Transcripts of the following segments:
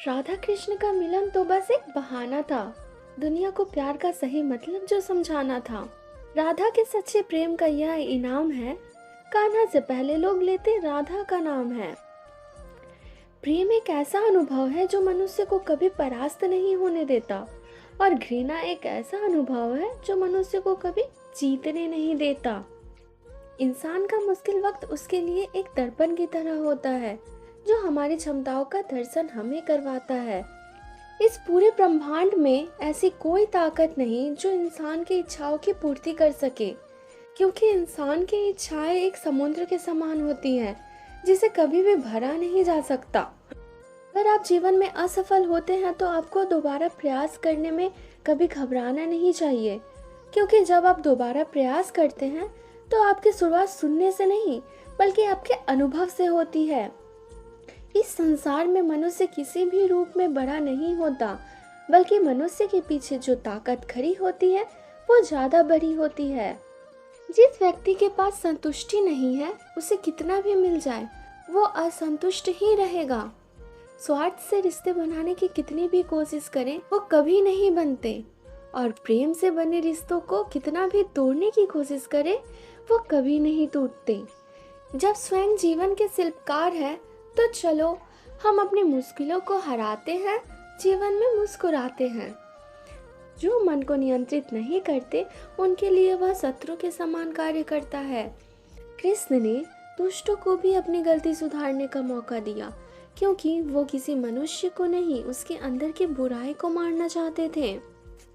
राधा कृष्ण का मिलन तो बस एक बहाना था, दुनिया को प्यार का सही मतलब जो समझाना था। राधा के सच्चे प्रेम का यह इनाम है, कान्हा से पहले लोग लेते राधा का नाम है। प्रेम एक ऐसा अनुभव है जो मनुष्य को कभी परास्त नहीं होने देता, और घृणा एक ऐसा अनुभव है जो मनुष्य को कभी जीतने नहीं देता। इंसान का मुश्किल वक्त उसके लिए एक दर्पण की तरह होता है, जो हमारी क्षमताओं का दर्शन हमें करवाता है। इस पूरे ब्रह्मांड में ऐसी कोई ताकत नहीं जो इंसान की इच्छाओं की पूर्ति कर सके, क्योंकि इंसान की इच्छाएं एक समुद्र के समान होती हैं, जिसे कभी भी भरा नहीं जा सकता। अगर आप जीवन में असफल होते हैं तो आपको दोबारा प्रयास करने में कभी घबराना नहीं चाहिए, क्योंकि जब आप दोबारा प्रयास करते हैं तो आपकी शुरुआत सुनने से नहीं बल्कि आपके अनुभव से होती है। इस संसार में मनुष्य किसी भी रूप में बड़ा नहीं होता, बल्कि मनुष्य के पीछे जो ताकत खड़ी होती है वो ज्यादा बड़ी होती है। जिस व्यक्ति के पास संतुष्टि नहीं है, उसे कितना भी मिल जाए वो असंतुष्ट ही रहेगा। स्वार्थ से रिश्ते बनाने की कितनी भी कोशिश करें वो कभी नहीं बनते, और प्रेम से बने रिश्तों को कितना भी तोड़ने की कोशिश करें वो कभी नहीं टूटते। जब स्वयं जीवन के शिल्पकार है तो चलो हम अपनी मुश्किलों को हराते हैं, जीवन में मुस्कुराते हैं। जो मन को नियंत्रित नहीं करते उनके लिए वह शत्रु के समान कार्य करता है। कृष्ण ने दुष्टों को भी अपनी गलती सुधारने का मौका दिया, क्योंकि वो किसी मनुष्य को नहीं उसके अंदर की बुराई को मारना चाहते थे।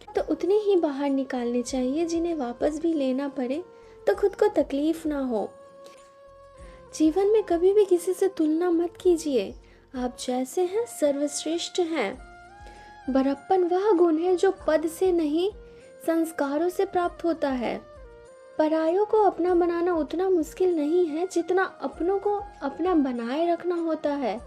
तो उतने ही बाहर निकालने चाहिए जिन्हें वापस भी लेना पड़े तो खुद को तकलीफ ना हो। जीवन में कभी भी किसी से तुलना मत कीजिए, आप जैसे हैं सर्वश्रेष्ठ हैं। बड़प्पन वह गुण है जो पद से नहीं संस्कारों से प्राप्त होता है। परायों को अपना बनाना उतना मुश्किल नहीं है जितना अपनों को अपना बनाए रखना होता है।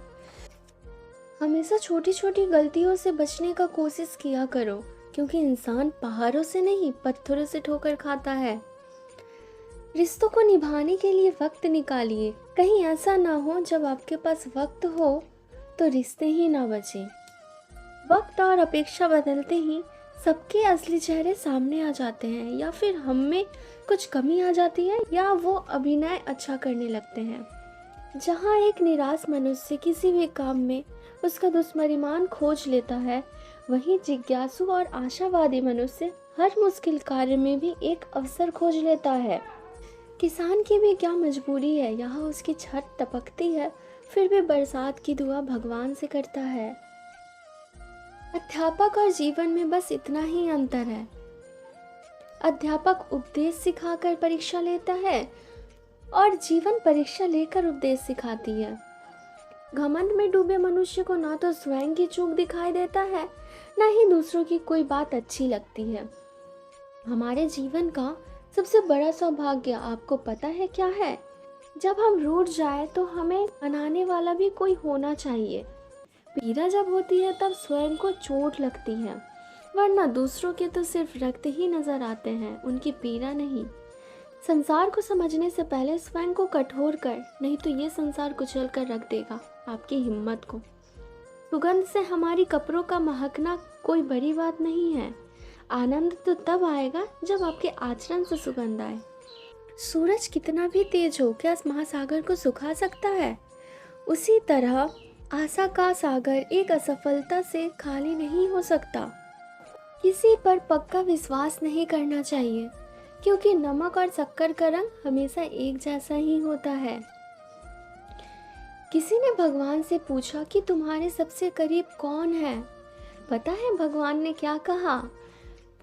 हमेशा छोटी छोटी गलतियों से बचने का कोशिश किया करो, क्योंकि इंसान पहाड़ों से नहीं पत्थरों से ठोकर खाता है। रिश्तों को निभाने के लिए वक्त निकालिए, कहीं ऐसा ना हो जब आपके पास वक्त हो तो रिश्ते ही ना बचे। वक्त और अपेक्षा बदलते ही सबके असली चेहरे सामने आ जाते हैं, या फिर हम में कुछ कमी आ जाती है या वो अभिनय अच्छा करने लगते हैं। जहाँ एक निराश मनुष्य किसी भी काम में उसका दुश्मनीमान खोज लेता है, वहीं जिज्ञासु और आशावादी मनुष्य हर मुश्किल कार्य में भी एक अवसर खोज लेता है। किसान की भी क्या मजबूरी है, यहाँ उसकी छत टपकती है फिर भी बरसात की दुआ भगवान से करता है। अध्यापक और जीवन में बस इतना ही अंतर है। अध्यापक उपदेश सिखाकर परीक्षा लेता है और जीवन परीक्षा लेकर उपदेश सिखाती है। घमंड में डूबे मनुष्य को ना तो स्वयं की चूक दिखाई देता है, ना ही दूसरों की कोई बात अच्छी लगती है। हमारे जीवन का सबसे बड़ा सौभाग्य आपको पता है क्या है? जब हम रूठ जाए तो हमें मनाने वाला भी कोई होना चाहिए। पीड़ा जब होती है तब स्वयं को चोट लगती है, वरना दूसरों के तो सिर्फ रक्त ही नजर आते हैं, उनकी पीड़ा नहीं। संसार को समझने से पहले स्वयं को कठोर कर, नहीं तो ये संसार कुचल कर रख देगा आपकी हिम्मत को। सुगंध से हमारी कपड़ों का महकना कोई बड़ी बात नहीं है। आनंद तो तब आएगा जब आपके आचरण से सुगंध आए। सूरज कितना भी तेज हो, क्या इस महासागर को सुखा सकता है? उसी तरह आशा का सागर एक असफलता से खाली नहीं हो सकता। किसी पर पक्का विश्वास नहीं करना चाहिए, क्योंकि नमक और शक्कर का रंग हमेशा एक जैसा ही होता है। किसी ने भगवान से पूछा कि तुम्हारे सबसे करीब कौन है? पता है भगवान ने क्या कहा?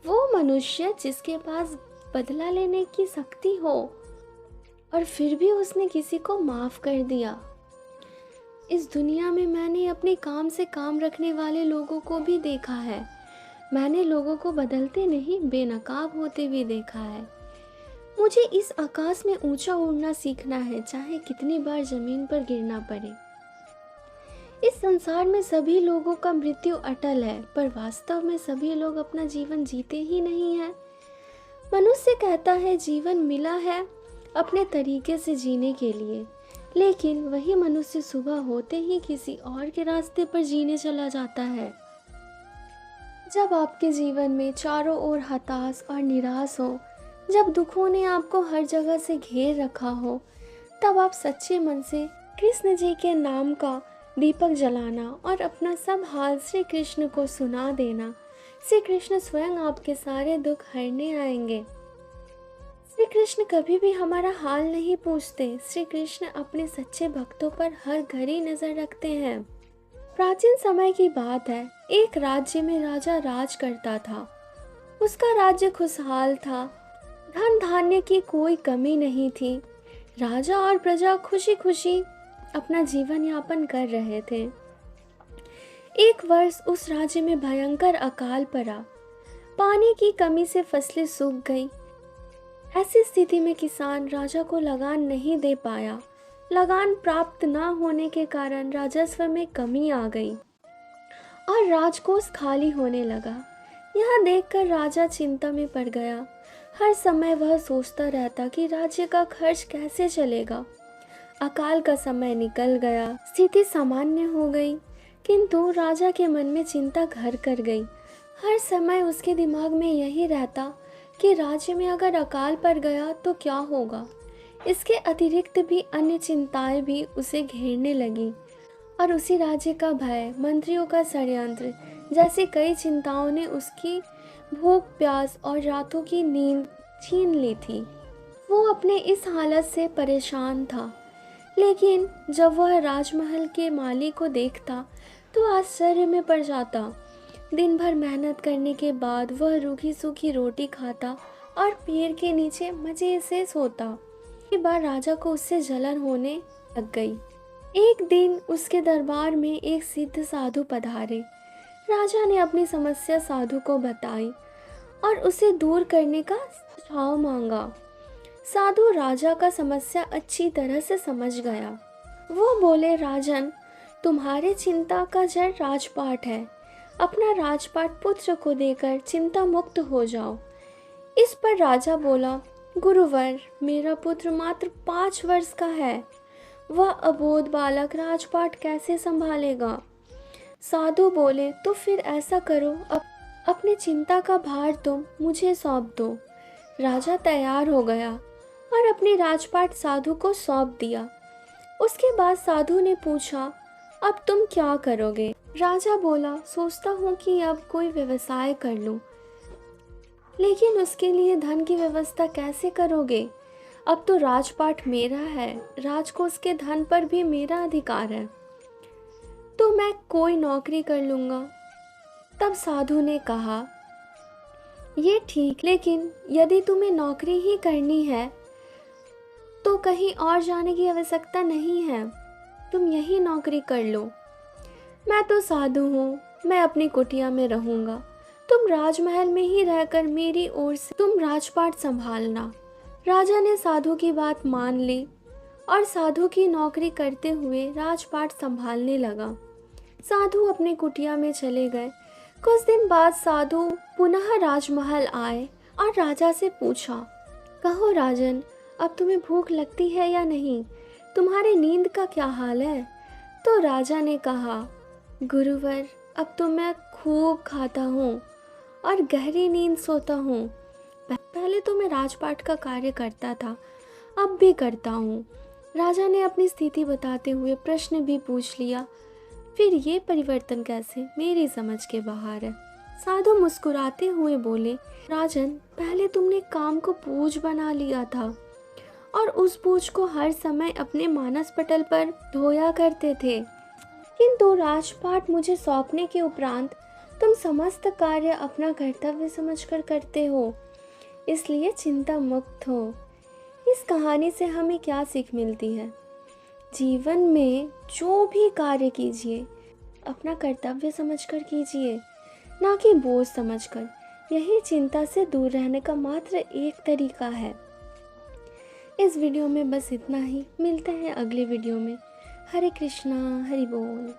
वो मनुष्य जिसके पास बदला लेने की शक्ति हो और फिर भी उसने किसी को माफ कर दिया। इस दुनिया में मैंने अपने काम से काम रखने वाले लोगों को भी देखा है। मैंने लोगों को बदलते नहीं बेनकाब होते भी देखा है। मुझे इस आकाश में ऊंचा उड़ना सीखना है, चाहे कितनी बार जमीन पर गिरना पड़े। इस संसार में सभी लोगों का मृत्यु अटल है, पर वास्तव में सभी लोग अपना जीवन जीते ही नहीं है। मनुष्य कहता है जीवन मिला है अपने तरीके से जीने के लिए, लेकिन वही मनुष्य सुबह होते ही किसी और के रास्ते पर जीने चला जाता है। जब आपके जीवन में चारों ओर हताश और निराश हो, जब दुखों ने आपको हर जगह से घेर रखा हो, तब आप सच्चे मन से कृष्ण जी के नाम का दीपक जलाना और अपना सब हाल श्री कृष्ण को सुना देना। श्री कृष्ण स्वयं आपके सारे दुख हरने आएंगे। श्री कृष्ण कभी भी हमारा हाल नहीं पूछते। श्री कृष्ण अपने सच्चे भक्तों पर हर घड़ी नजर रखते हैं। प्राचीन समय की बात है, एक राज्य में राजा राज करता था। उसका राज्य खुशहाल था, धन धान्य की कोई कमी नहीं थी। राजा और प्रजा खुशी खुशी अपना जीवन यापन कर रहे थे। एक वर्ष उस राज्य में भयंकर अकाल पड़ा। पानी की कमी से फसलें सूख गई। ऐसी स्थिति में किसान राजा को लगान नहीं दे पाया। लगान प्राप्त न होने के कारण राजस्व में कमी आ गई और राजकोष खाली होने लगा। यह देखकर राजा चिंता में पड़ गया। हर समय वह सोचता रहता कि राज्य का खर्च कैसे चलेगा। अकाल का समय निकल गया, स्थिति सामान्य हो गई, किंतु राजा के मन में चिंता घर कर गई। हर समय उसके दिमाग में यही रहता कि राज्य में अगर अकाल पड़ गया तो क्या होगा। इसके अतिरिक्त भी अन्य चिंताएं भी उसे घेरने लगी और उसी राज्य का भय, मंत्रियों का षड्यंत्र जैसी कई चिंताओं ने उसकी भूख प्यास और रातों की नींद छीन ली थी। वो अपने इस हालत से परेशान था, लेकिन जब वह राजमहल के माली को देखता तो आश्चर्य में पड़ जाता। दिन भर मेहनत करने के बाद वह रूखी सूखी रोटी खाता और पेड़ के नीचे मजे से सोता। एक बार राजा को उससे जलन होने लग गई। एक दिन उसके दरबार में एक सिद्ध साधु पधारे। राजा ने अपनी समस्या साधु को बताई और उसे दूर करने का सुझाव मांगा। साधु राजा का समस्या अच्छी तरह से समझ गया। वो बोले, राजन, तुम्हारे चिंता का जड़ राजपाट है। अपना राजपाट पुत्र को देकर चिंता मुक्त हो जाओ। इस पर राजा बोला, गुरुवर, मेरा पुत्र मात्र 5 वर्ष का है। वह अबोध बालक राजपाट कैसे संभालेगा। साधु बोले, तो फिर ऐसा करो, अपने चिंता का भार तुम मुझे सौंप दो। राजा तैयार हो गया और अपने राजपाट साधु को सौंप दिया। उसके बाद साधु ने पूछा, अब तुम क्या करोगे। राजा बोला, सोचता हूँ कि अब कोई व्यवसाय कर लूँ, लेकिन उसके लिए धन की व्यवस्था कैसे करोगे। अब तो राजपाट मेरा है, राजकोष के धन पर भी मेरा अधिकार है, तो मैं कोई नौकरी कर लूँगा। तब साधु ने कहा, ये ठीक, लेकिन यदि तुम्हें नौकरी ही करनी है तो कहीं और जाने की आवश्यकता नहीं है, तुम यही नौकरी कर लो। मैं तो साधु हूँ, मैं अपनी कुटिया में रहूँगा, तुम राजमहल में ही रहकर मेरी ओर से तुम राजपाट संभालना। राजा ने साधु की बात मान ली और साधु की नौकरी करते हुए राजपाट संभालने लगा। साधु अपने कुटिया में चले गए। कुछ दिन बाद साधु पुनः राजमहल आए और राजा से पूछा, कहो राजन, अब तुम्हें भूख लगती है या नहीं, तुम्हारी नींद का क्या हाल है। तो राजा ने कहा, गुरुवर, अब तो मैं खूब खाता हूँ और गहरी नींद सोता हूँ। पहले तो मैं राजपाट का कार्य करता था, अब भी करता हूँ। राजा ने अपनी स्थिति बताते हुए प्रश्न भी पूछ लिया, फिर ये परिवर्तन कैसे, मेरी समझ के बाहर है। साधु मुस्कुराते हुए बोले, राजन, पहले तुमने काम को बोझ बना लिया था और उस बोझ को हर समय अपने मानस पटल पर ढोया करते थे, किंतु राजपाट मुझे सौंपने के उपरांत तुम समस्त कार्य अपना कर्तव्य समझकर करते हो, इसलिए चिंता मुक्त हो। इस कहानी से हमें क्या सीख मिलती है। जीवन में जो भी कार्य कीजिए अपना कर्तव्य समझकर कीजिए, ना कि बोझ समझकर। यही चिंता से दूर रहने का मात्र एक तरीका है। इस वीडियो में बस इतना ही, मिलते हैं अगले वीडियो में। हरे कृष्णा, हरि बोल।